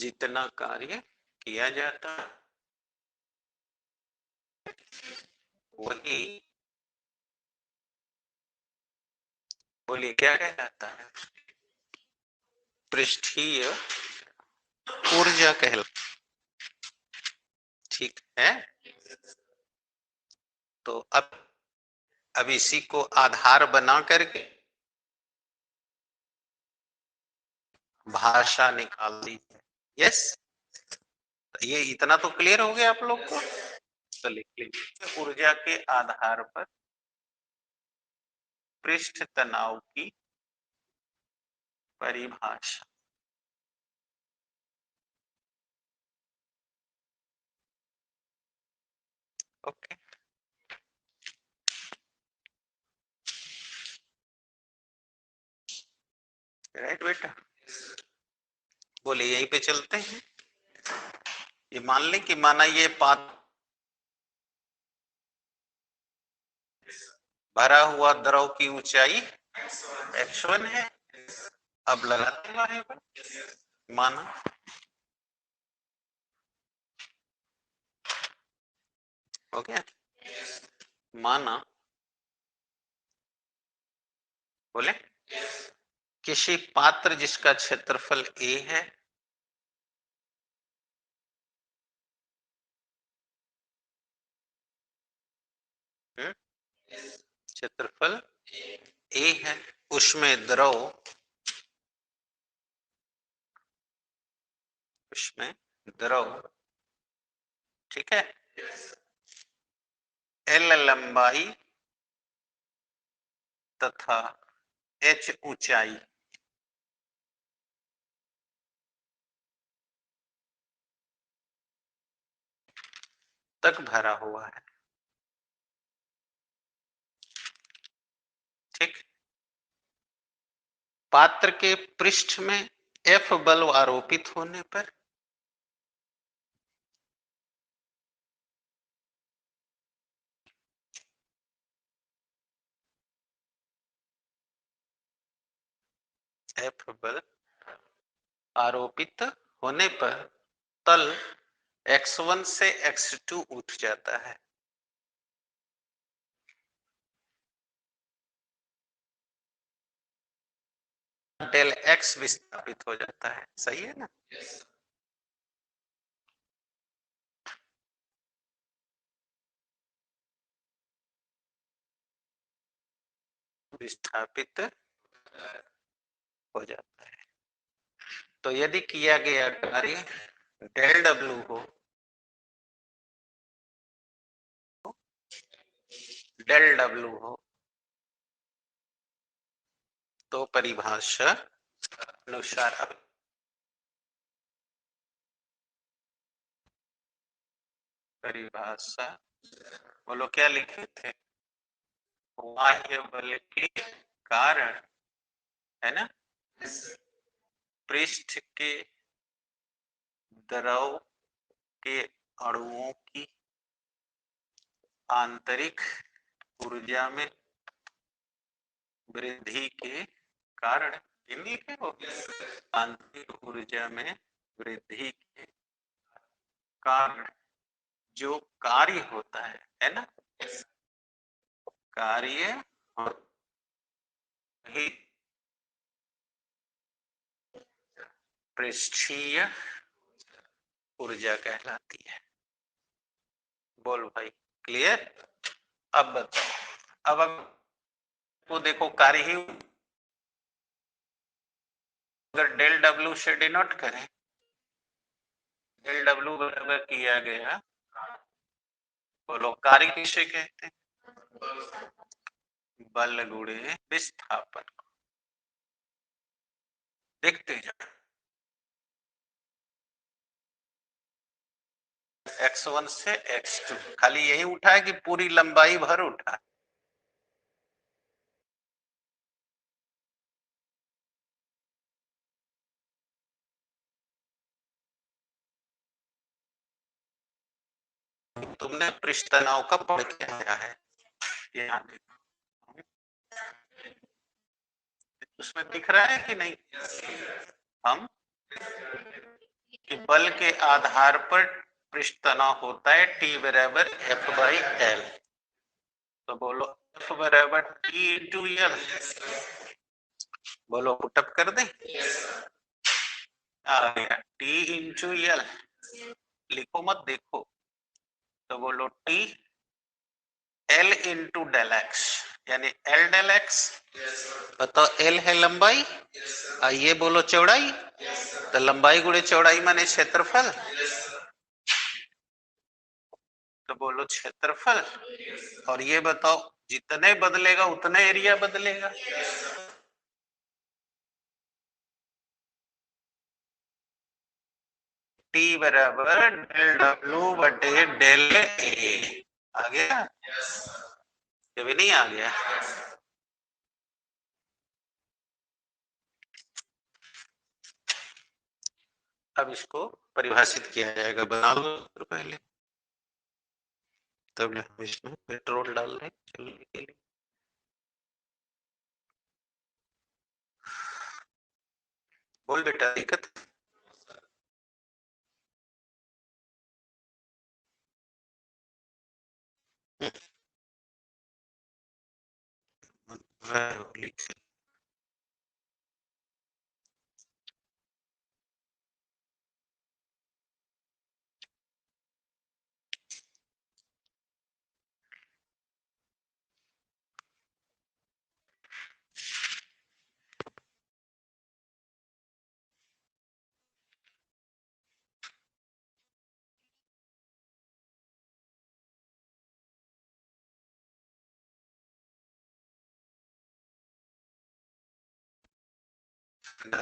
जितना कार्य किया जाता है वही, बोलिए क्या कहलाता है? पृष्ठीय ऊर्जा कहल, ठीक है। तो अब इसी को आधार बना करके भाषा निकाल दी है। यस, ये इतना तो क्लियर हो गया आप लोग को। तो लिख लीजिए, ऊर्जा के आधार पर पृष्ठ तनाव की परिभाषा। ओके, राइट बेटा, बोले यहीं पे चलते हैं। ये मान लें कि माना ये पात्र भरा हुआ द्रव की ऊंचाई x1 है। अब लगाते हैं माना हो गया, माना बोले किसी पात्र जिसका क्षेत्रफल a है, क्षेत्रफल a है, उसमें द्रव, ठीक है, l लंबाई तथा h ऊंचाई तक भरा हुआ है, ठीक। पात्र के पृष्ठ में F बल आरोपित होने पर F बल आरोपित होने पर तल x1 से x2 उठ जाता है। डेल x विस्थापित हो जाता है, सही है ना। विस्थापित हो जाता है। तो यदि किया गया कार्य डेल W हो, डेल W हो, तो परिभाषा अनुसार परिभाषा बोलो क्या लिखे थे, बाह्य बल के कारण, है ना, पृष्ठ के द्रव के अणुओं की आंतरिक ऊर्जा में वृद्धि के कारण, लिखे हो, आंतरिक ऊर्जा में वृद्धि के कारण जो कार्य होता है ना, कार्य ही पृष्ठीय ऊर्जा कहलाती है। बोल भाई, क्लियर। अब बताओ, अब तो देखो कार्य ही अगर डेल डब्ल्यू से डिनोट करें, डेल डब्ल्यू बराबर किया गया, बोलो कार्य किसे कहते हैं, बल गुणे विस्थापन। देखते जाओ, x1 से x2 खाली यही उठा है कि पूरी लंबाई भर उठा। तुमने पृष्ठ तनाव का पढ़ के आया है, यहाँ देखो उसमें दिख रहा है कि नहीं, हम कि बल के आधार पर पृष्ठ तनाव होता है टी बराबर एफ बाई एल। तो बोलो एफ बराबर टी इंटू एल। बोलो पुटअप कर दे। आ गया टी इंटू एल। लिखो मत देखो। तो बोलो T L into del x यानी एल डेल एक्स। बताओ एल है लंबाई, ये बोलो चौड़ाई। तो लंबाई गुणे चौड़ाई माने क्षेत्रफल। तो बोलो क्षेत्रफल। और ये बताओ जितने बदलेगा उतने एरिया बदलेगा। टी बराबर डेल डब्ल्यू बटे डेल ए। आ गया? ये भी नहीं आ गया? अब इसको परिभाषित किया जाएगा, बना लो पहले, तब हम इसमें पेट्रोल डाल रहे चलने के लिए। बोल बेटा दिक्कत।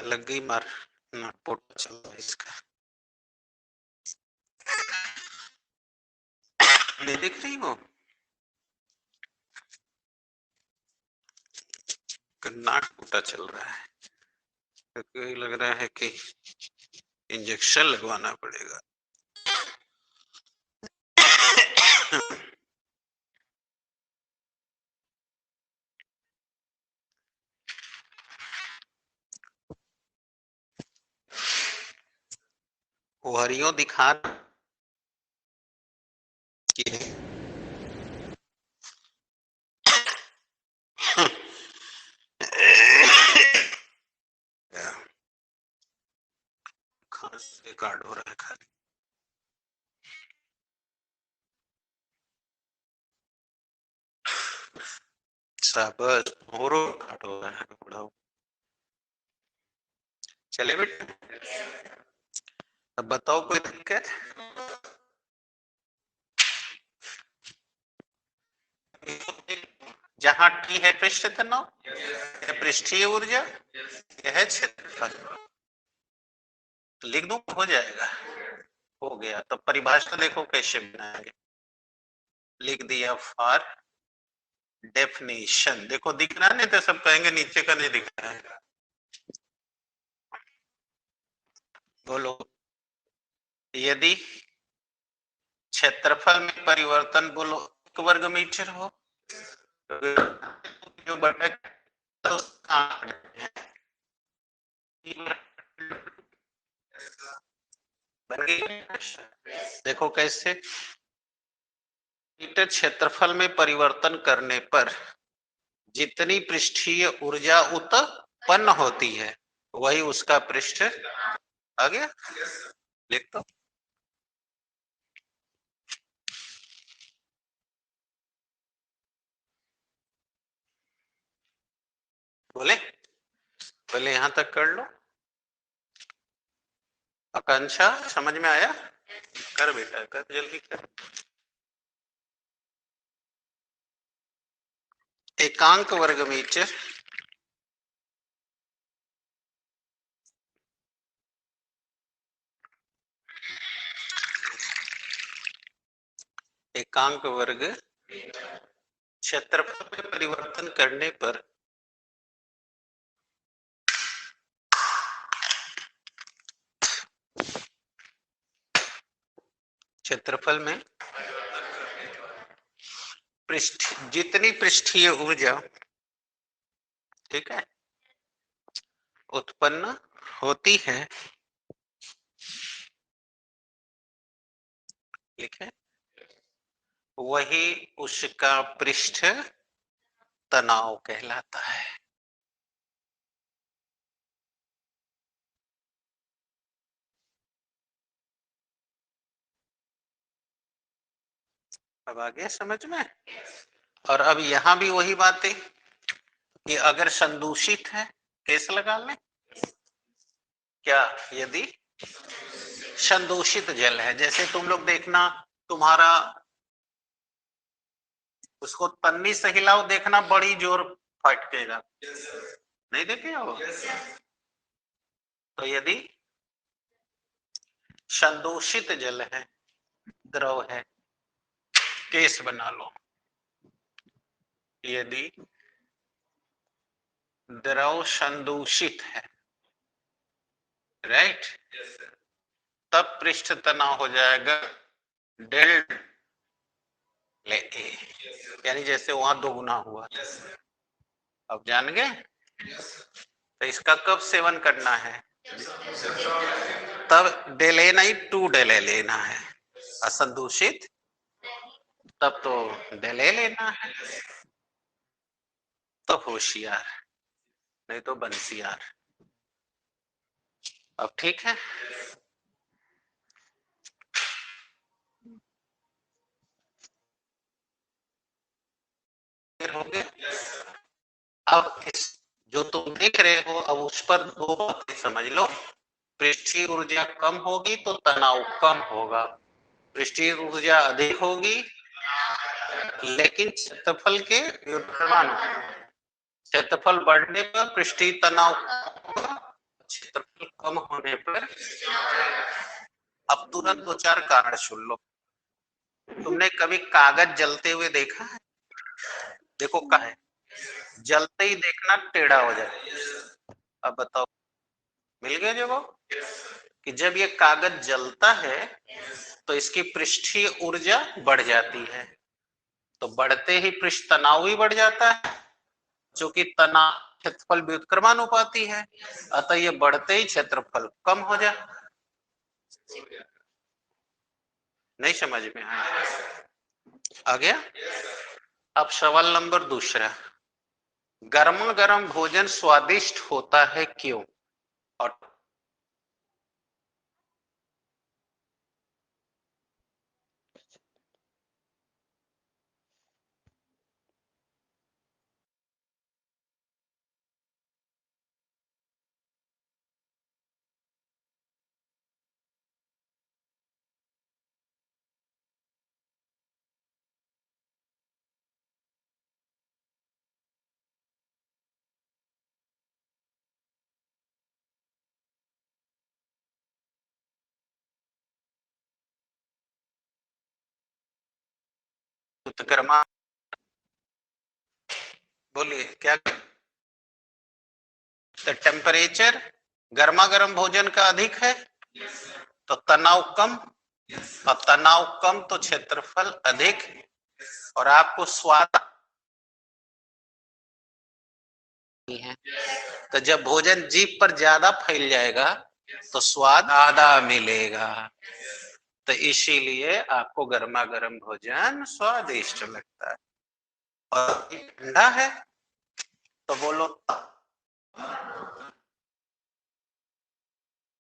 लग गई मार, नटपोट चल रहा है इसका। नहीं दिख रही वो नाक फूटा चल रहा है, तो लग रहा है कि इंजेक्शन लगवाना पड़ेगा। हरियों दिखा खांस से कार्ड हो रहा है खाली। शाबाश, और कार्ड हो रहा है बुढ़ाओ। चले बेटा, अब बताओ कोई दिक्कत? जहां टी है पृष्ठ तनाव, पृष्ठीय ऊर्जा, यह है क्षेत्रफल। लिख दूं हो जाएगा? हो गया। तो परिभाषा देखो कैसे बनाएंगे। लिख दिया फॉर डेफिनेशन। देखो दिख रहा नहीं तो सब कहेंगे नीचे का नहीं दिख रहा है। बोलो यदि क्षेत्रफल में परिवर्तन बोलो 1 वर्ग मीटर हो, जो बटा तो देखो कैसे मीटर क्षेत्रफल में परिवर्तन करने पर जितनी पृष्ठीय ऊर्जा उत्पन्न होती है वही उसका पृष्ठ। आ गया? लिख दो। बोले पहले यहां तक कर लो। आकांक्षा समझ में आया? कर बेटा कर, जल्दी कर। एकांक वर्ग मीटर एकांक वर्ग क्षेत्रफल में परिवर्तन करने पर क्षेत्रफल में जितनी पृष्ठीय ऊर्जा, ठीक है, उत्पन्न होती है लिखे, वही उसका पृष्ठ तनाव कहलाता है। अब आ गया समझ में। और अब यहां भी वही बात है कि अगर संदूषित है कैसे लगा लें, क्या यदि संदूषित जल है, जैसे तुम लोग देखना तुम्हारा उसको तन्नी से हिलाओ, देखना बड़ी जोर फटकेगा, नहीं देखे हो? तो यदि संदूषित जल है, द्रव है, केस बना लो, यदि द्रव संदूषित है, राइट, तब पृष्ठ तनाव हो जाएगा डेल ले ए, यानी जैसे वहां दोगुना हुआ था। अब जान गए? तो इसका कब सेवन करना है? तब डेल ए नहीं, 2 डेल ए लेना है। असंदूषित तब तो डेल ए लेना है। तो होशियार, नहीं तो बंसियार। अब ठीक है। हो गए। अब इस जो तुम देख रहे हो, अब उस पर 2 बातें समझ लो। पृष्ठीय ऊर्जा कम होगी तो तनाव कम होगा, पृष्ठीय ऊर्जा अधिक होगी लेकिन क्षेत्रफल के व्युत्क्रमानुपात, क्षेत्रफल बढ़ने पर पृष्ठीय तनाव होगा, क्षेत्रफल कम होने पर। अब तुरंत 2-4 कारण सुन लो। तुमने कभी कागज जलते हुए देखा है? देखो का है, जलते ही देखना टेढ़ा हो जाए। अब बताओ, मिल गया जवाब कि जब ये कागज जलता है तो इसकी पृष्ठीय ऊर्जा बढ़ जाती है, तो बढ़ते ही पृष्ठ तनाव भी बढ़ जाता है, जो कि तनाव क्षेत्रफल व्युत्क्रमानुपाती है, अतः ये बढ़ते ही क्षेत्रफल कम हो जाए। नहीं समझ में आया? आ गया? अब सवाल नंबर 2, गर्मा गर्म भोजन स्वादिष्ट होता है क्यों? और गर्मा, बोलिए क्या? तो टेम्परेचर गर्मा गर्म भोजन का अधिक है तो तनाव कम, और तनाव कम तो क्षेत्रफल अधिक, और आपको स्वाद नहीं है, तो जब भोजन जीभ पर ज्यादा फैल जाएगा तो स्वाद ज्यादा मिलेगा, तो इसीलिए आपको गर्मा गर्म भोजन स्वादिष्ट लगता है। और ठंडा है तो बोलो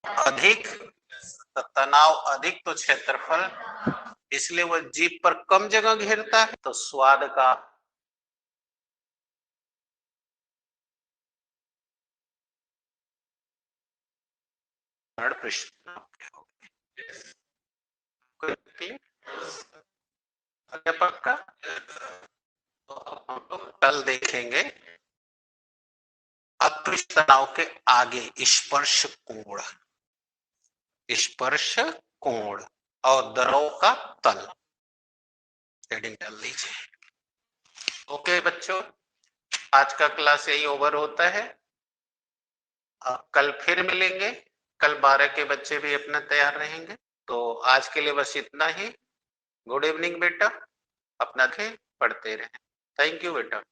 अधिक, तो तनाव अधिक तो क्षेत्रफल, इसलिए वो जीभ पर कम जगह घेरता है, तो स्वाद का पक्का। तो हम लोग कल देखेंगे अपृष्ठ तनाव के आगे स्पर्श कोण, स्पर्श कोण और द्रव का तल, हेडिंग डाल लीजिए। ओके बच्चों, आज का क्लास यही ओवर होता है। कल फिर मिलेंगे, कल 12 के बच्चे भी अपना तैयार रहेंगे। तो आज के लिए बस इतना ही। गुड इवनिंग बेटा, अपना थे पढ़ते रहें। थैंक यू बेटा।